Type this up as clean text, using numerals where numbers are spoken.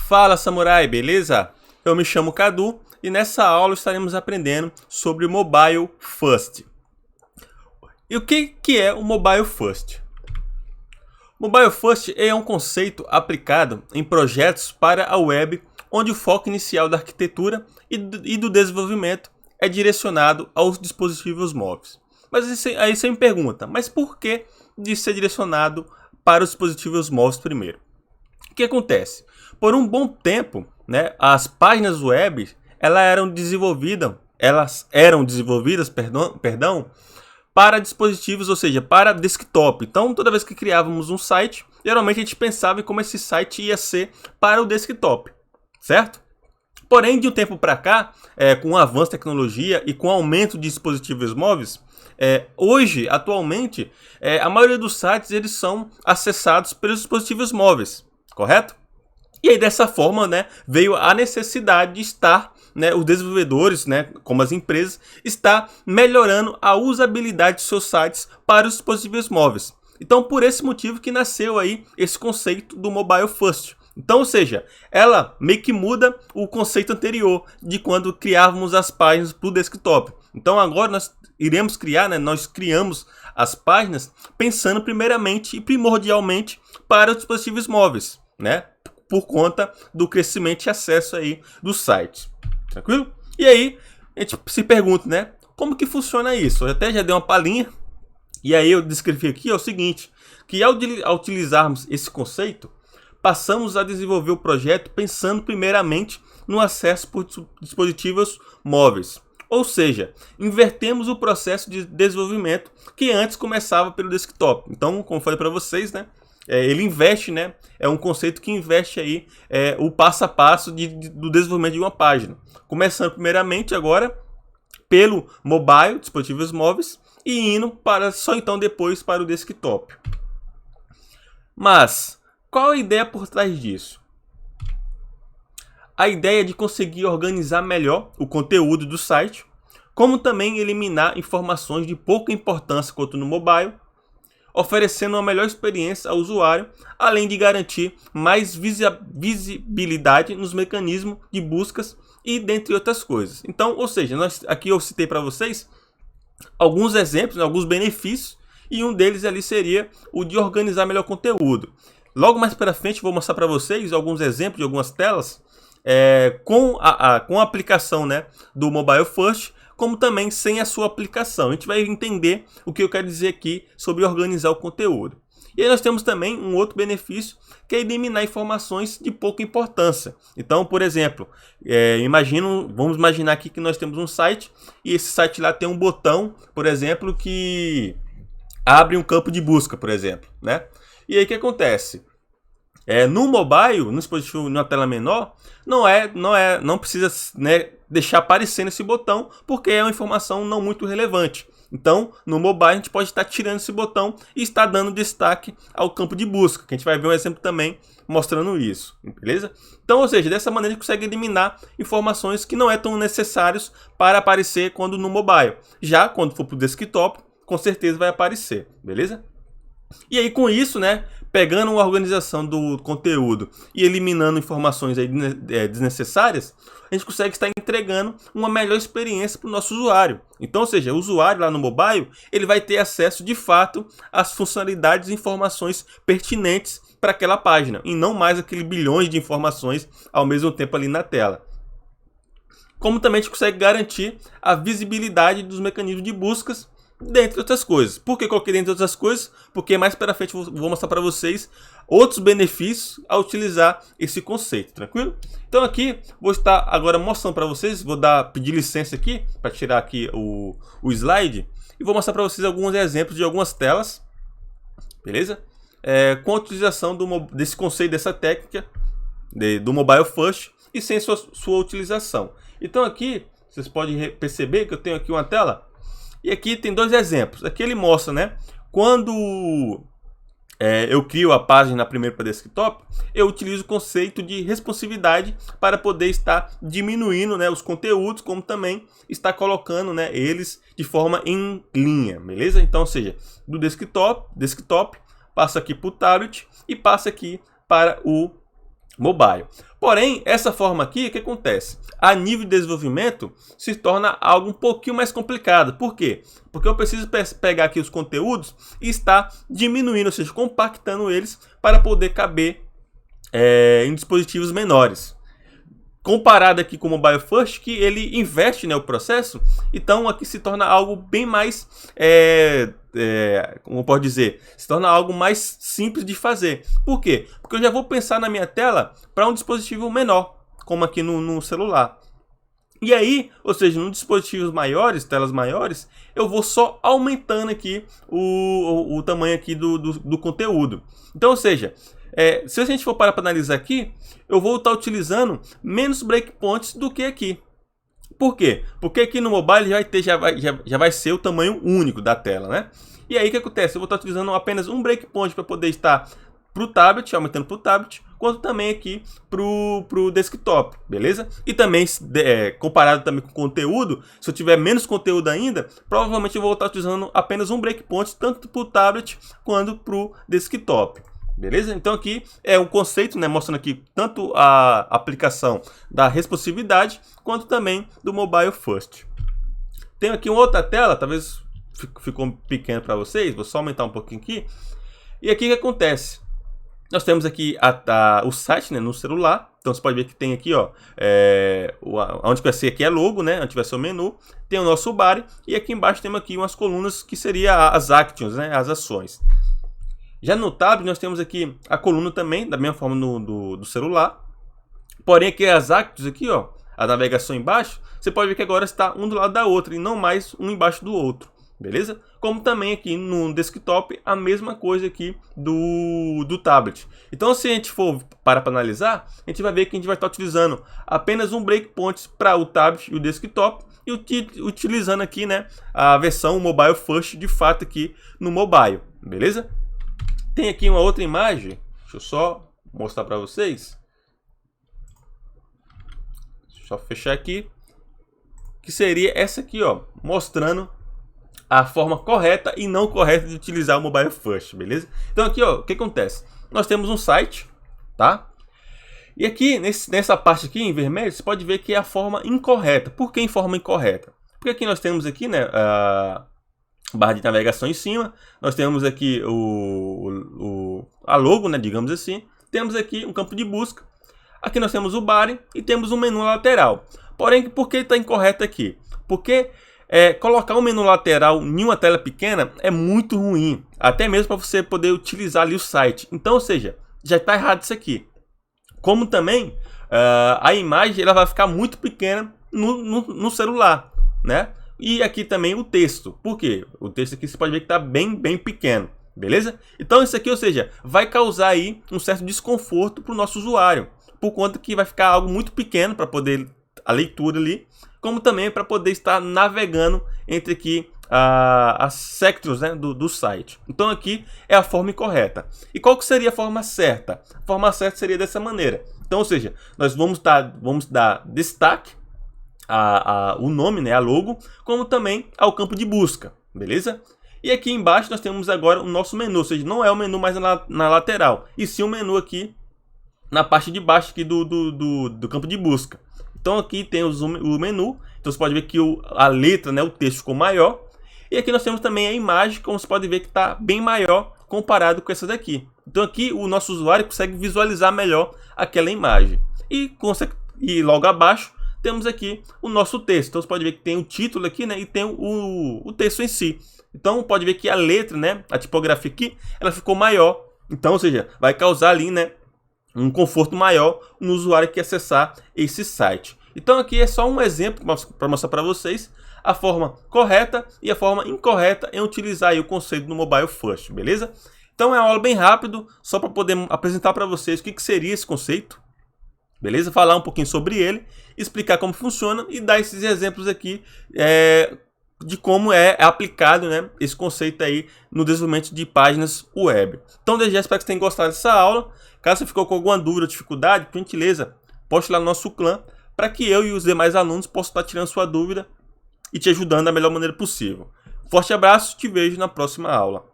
Fala, samurai, beleza? Eu me chamo Cadu e nessa aula estaremos aprendendo sobre o Mobile First. E o que é o Mobile First? Mobile First é um conceito aplicado em projetos para a web, onde o foco inicial da arquitetura e do desenvolvimento é direcionado aos dispositivos móveis. Mas aí você me pergunta, mas por que de ser direcionado para os dispositivos móveis primeiro? O que acontece? Por um bom tempo, as páginas web elas eram desenvolvidas para dispositivos, ou seja, para desktop. Então, toda vez que criávamos um site, geralmente a gente pensava em como esse site ia ser para o desktop, certo? Porém, de um tempo para cá, com o avanço da tecnologia e com o aumento de dispositivos móveis, atualmente, a maioria dos sites eles são acessados pelos dispositivos móveis, correto? E aí, dessa forma, veio a necessidade de estar, os desenvolvedores, como as empresas, está melhorando a usabilidade de seus sites para os dispositivos móveis. Então, por esse motivo que nasceu aí esse conceito do Mobile First. Então, ou seja, ela meio que muda o conceito anterior de quando criávamos as páginas para o desktop. Então, agora nós iremos criar, nós criamos as páginas pensando primeiramente e primordialmente para os dispositivos móveis, por conta do crescimento e acesso aí dos sites. Tranquilo? E aí, a gente se pergunta, como que funciona isso? Eu até já dei uma palhinha, e aí eu descrevi aqui o seguinte, que ao utilizarmos esse conceito, passamos a desenvolver o projeto pensando primeiramente no acesso por dispositivos móveis. Ou seja, invertemos o processo de desenvolvimento que antes começava pelo desktop. Então, como eu falei para vocês, ele investe, é um conceito que investe aí o passo a passo do desenvolvimento de uma página. Começando primeiramente agora pelo mobile, dispositivos móveis, e indo só então depois para o desktop. Mas, qual a ideia por trás disso? A ideia é de conseguir organizar melhor o conteúdo do site, como também eliminar informações de pouca importância quanto no mobile, oferecendo uma melhor experiência ao usuário, além de garantir mais visibilidade nos mecanismos de buscas e dentre outras coisas. Então, ou seja, aqui eu citei para vocês alguns exemplos, alguns benefícios, e um deles ali seria o de organizar melhor o conteúdo. Logo mais para frente vou mostrar para vocês alguns exemplos de algumas telas com a aplicação do Mobile First, como também sem a sua aplicação. A gente vai entender o que eu quero dizer aqui sobre organizar o conteúdo. E aí nós temos também um outro benefício, que é eliminar informações de pouca importância. Então, por exemplo, vamos imaginar aqui que nós temos um site, e esse site lá tem um botão, por exemplo, que abre um campo de busca, por exemplo. E aí o que acontece? No mobile, no dispositivo, numa tela menor, não precisa deixar aparecendo esse botão, porque é uma informação não muito relevante. Então, no mobile, a gente pode estar tirando esse botão e estar dando destaque ao campo de busca, que a gente vai ver um exemplo também mostrando isso, beleza? Então, ou seja, dessa maneira a gente consegue eliminar informações que não é tão necessárias para aparecer quando no mobile. Já quando for para o desktop, com certeza vai aparecer, beleza? E aí com isso, pegando a organização do conteúdo e eliminando informações aí desnecessárias, a gente consegue estar entregando uma melhor experiência para o nosso usuário. Então, ou seja, o usuário lá no mobile, ele vai ter acesso de fato às funcionalidades e informações pertinentes para aquela página, e não mais aquele bilhões de informações ao mesmo tempo ali na tela. Como também a gente consegue garantir a visibilidade dos mecanismos de buscas, dentre outras coisas. Por que coloquei dentre outras coisas? Porque mais para frente vou mostrar para vocês outros benefícios ao utilizar esse conceito, tranquilo? Então aqui vou estar agora mostrando para vocês, pedir licença aqui para tirar aqui o slide e vou mostrar para vocês alguns exemplos de algumas telas, beleza? Com a utilização desse conceito, dessa técnica do Mobile First e sem sua utilização. Então aqui vocês podem perceber que eu tenho aqui uma tela. E aqui tem dois exemplos. Aqui ele mostra, quando eu crio a página primeiro para desktop, eu utilizo o conceito de responsividade para poder estar diminuindo os conteúdos, como também estar colocando eles de forma em linha, beleza? Então, ou seja, do desktop passa aqui para o tablet e passa aqui para o mobile. Porém, essa forma aqui, o que acontece? A nível de desenvolvimento, se torna algo um pouquinho mais complicado. Por quê? Porque eu preciso pegar aqui os conteúdos e estar diminuindo, ou seja, compactando eles para poder caber em dispositivos menores. Comparado aqui com o Mobile First, que ele inverte, né, o processo, então aqui se torna algo bem mais, como eu posso dizer, se torna algo mais simples de fazer. Por quê? Porque eu já vou pensar na minha tela para um dispositivo menor, como aqui no celular. E aí, ou seja, nos dispositivos maiores, telas maiores, eu vou só aumentando aqui o tamanho aqui do conteúdo. Então, ou seja, se a gente for para analisar aqui, eu vou estar utilizando menos breakpoints do que aqui. Por quê? Porque aqui no mobile já vai ser o tamanho único da tela, né? E aí o que acontece? Eu vou estar utilizando apenas um breakpoint para poder estar para o tablet, aumentando para o tablet, quanto também aqui para o desktop, beleza? E também, comparado também com o conteúdo, se eu tiver menos conteúdo ainda, provavelmente eu vou estar utilizando apenas um breakpoint, tanto para o tablet quanto para o desktop. Beleza? Então aqui é um conceito, né, mostrando aqui tanto a aplicação da responsividade quanto também do Mobile First. Tenho aqui uma outra tela, talvez ficou pequeno para vocês, vou só aumentar um pouquinho aqui. E aqui o que acontece? Nós temos aqui o site, né, no celular. Então você pode ver que tem aqui, ó, onde vai ser aqui é logo, né, onde vai ser o menu. Tem o nosso body e aqui embaixo temos aqui umas colunas que seria as actions, né, as ações. Já no tablet nós temos aqui a coluna também, da mesma forma do celular. Porém aqui as actions aqui, ó, a navegação embaixo, você pode ver que agora está um do lado da outra e não mais um embaixo do outro. Beleza? Como também aqui no desktop, a mesma coisa aqui do tablet. Então se a gente for para analisar, a gente vai ver que a gente vai estar utilizando apenas um breakpoint para o tablet e o desktop. E utilizando aqui, né, a versão Mobile First de fato aqui no mobile. Beleza? Tem aqui uma outra imagem, deixa eu só mostrar para vocês. Deixa eu só fechar aqui. Que seria essa aqui, ó, mostrando a forma correta e não correta de utilizar o Mobile First, beleza? Então aqui, ó, o que acontece? Nós temos um site, tá? E aqui, nessa parte aqui em vermelho, você pode ver que é a forma incorreta. Por que em forma incorreta? Porque aqui nós temos aqui, né, a barra de navegação em cima, nós temos aqui a logo, né, digamos assim, temos aqui um campo de busca, aqui nós temos o body e temos um menu lateral. Porém, por que está incorreto aqui? Porque colocar um menu lateral em uma tela pequena é muito ruim, até mesmo para você poder utilizar ali o site. Então, ou seja, já está errado isso aqui. Como também a imagem ela vai ficar muito pequena no celular, né? E aqui também o texto. Por quê? O texto aqui você pode ver que está bem pequeno. Beleza? Então isso aqui, ou seja, vai causar aí um certo desconforto para o nosso usuário. Por conta que vai ficar algo muito pequeno para poder a leitura ali. Como também para poder estar navegando entre aqui as sections, né, do site. Então aqui é a forma incorreta. E qual que seria a forma certa? A forma certa seria dessa maneira. Então, ou seja, nós vamos dar destaque o nome, né, a logo, como também ao campo de busca, beleza? E aqui embaixo nós temos agora o nosso menu, ou seja, não é o menu mais na lateral, e sim o menu aqui na parte de baixo aqui do campo de busca. Então aqui tem o menu, então você pode ver que a letra, né, o texto ficou maior. E aqui nós temos também a imagem, como você pode ver que está bem maior comparado com essa daqui. Então aqui o nosso usuário consegue visualizar melhor aquela imagem. E logo abaixo temos aqui o nosso texto. Então você pode ver que tem o título aqui, né, e tem o texto em si. Então pode ver que a letra, né, a tipografia aqui, ela ficou maior. Então, ou seja, vai causar ali, né, um conforto maior no usuário que acessar esse site. Então aqui é só um exemplo para mostrar para vocês a forma correta e a forma incorreta em utilizar aí o conceito do Mobile First, beleza? Então é uma aula bem rápido, só para poder apresentar para vocês o que seria esse conceito, beleza? Falar um pouquinho sobre ele, explicar como funciona e dar esses exemplos aqui de como é aplicado, né, esse conceito aí no desenvolvimento de páginas web. Então desde já espero que vocês tenham gostado dessa aula. Caso você ficou com alguma dúvida ou dificuldade, por gentileza, poste lá no nosso clã para que eu e os demais alunos possam estar tirando sua dúvida e te ajudando da melhor maneira possível. Forte abraço, te vejo na próxima aula.